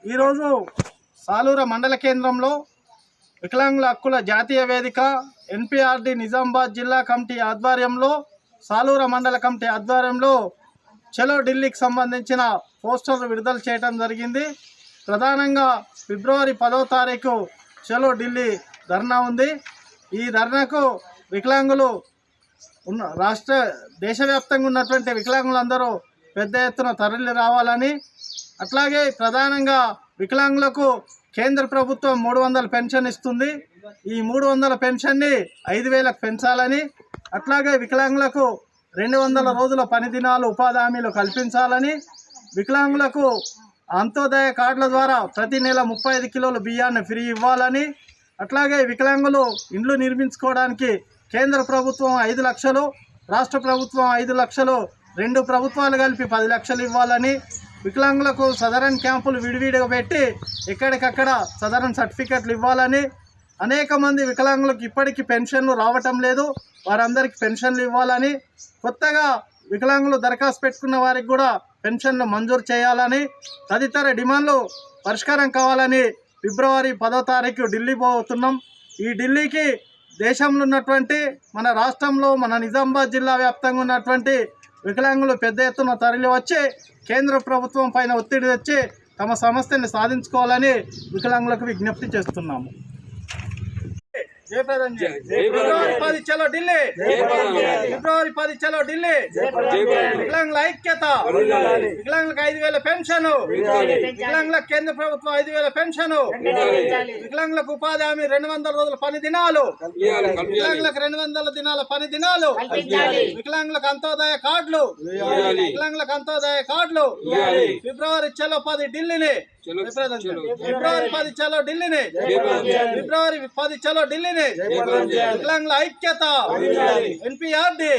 ఈరోజు సాలూర మండల కేంద్రంలో వికలాంగుల హక్కుల జాతీయ వేదిక ఎన్పిఆర్డి నిజామాబాద్ జిల్లా కమిటీ ఆధ్వర్యంలో సాలూర మండల కమిటీ ఆధ్వర్యంలో చలో ఢిల్లీకి సంబంధించిన పోస్టర్లు విడుదల చేయడం జరిగింది. ప్రధానంగా ఫిబ్రవరి 10వ తారీఖు చలో ఢిల్లీ ధర్నా ఉంది. ఈ ధర్నాకు వికలాంగులు దేశవ్యాప్తంగా ఉన్నటువంటి వికలాంగులందరూ పెద్ద ఎత్తున తరలి రావాలని, అట్లాగే ప్రధానంగా వికలాంగులకు కేంద్ర ప్రభుత్వం 300 పెన్షన్ ఇస్తుంది. ఈ 300 పెన్షన్ని 5,000కు పెంచాలని, అట్లాగే వికలాంగులకు 200 రోజుల పని దినాలు ఉపాధి హామీలు కల్పించాలని, వికలాంగులకు అంత్యోదయ కార్డుల ద్వారా ప్రతి నెల 35 కిలోల బియ్యాన్ని ఫ్రీ ఇవ్వాలని, అట్లాగే వికలాంగులు ఇండ్లు నిర్మించుకోవడానికి కేంద్ర ప్రభుత్వం 5 లక్షలు, రాష్ట్ర ప్రభుత్వం 5 లక్షలు, 2 ప్రభుత్వాలు కలిపి 10 లక్షలు ఇవ్వాలని, వికలాంగులకు సదరన్ క్యాంపులు విడివిడిగా పెట్టి ఎక్కడికక్కడ సదరన్ సర్టిఫికెట్లు ఇవ్వాలని, అనేక మంది వికలాంగులకు ఇప్పటికీ పెన్షన్లు రావటం లేదు, వారందరికీ పెన్షన్లు ఇవ్వాలని, కొత్తగా వికలాంగులు దరఖాస్తు పెట్టుకున్న వారికి కూడా పెన్షన్లు మంజూరు చేయాలని, తదితర డిమాండ్లు పరిష్కారం కావాలని ఫిబ్రవరి 10వ తారీఖు ఢిల్లీ పోతున్నాం. ఈ ఢిల్లీకి దేశంలో ఉన్నటువంటి మన రాష్ట్రంలో మన నిజామాబాద్ జిల్లా వ్యాప్తంగా ఉన్నటువంటి వికలాంగులు పెద్ద ఎత్తున తరలి వచ్చి కేంద్ర ప్రభుత్వం పైన ఒత్తిడి తెచ్చి తమ సమస్యని సాధించుకోవాలని వికలాంగులకు విజ్ఞప్తి చేస్తున్నాము. ఫిబ్రవరి 10 చలో ఢిల్లీ, ఫిబ్రవరి 10 చలో ఢిల్లీ. వికలాంగుల ఐక్యత, వికలాంగులకు 5,000 పెన్షన్, వికలాంగులకు కేంద్ర ప్రభుత్వం 5,000 పెన్షన్, వికలాంగులకు ఉపాధి హామీ 200 రోజుల పని దినాలు, వికలాంగులకు 200 దినాల పని దినాలు, వికలాంగులకు అంత్యోదయ కార్డులు, వికలాంగులకు అంత్యోదయ కార్డులు. ఫిబ్రవరి చలో 10 ఢిల్లీని, ఫిబ్రవరి 10 చలో ఢిల్లీని, ఫిబ్రవరి 10 చలో ఢిల్లీని. వికలాంగుల ఐక్యత, ఎన్పిఆర్డి.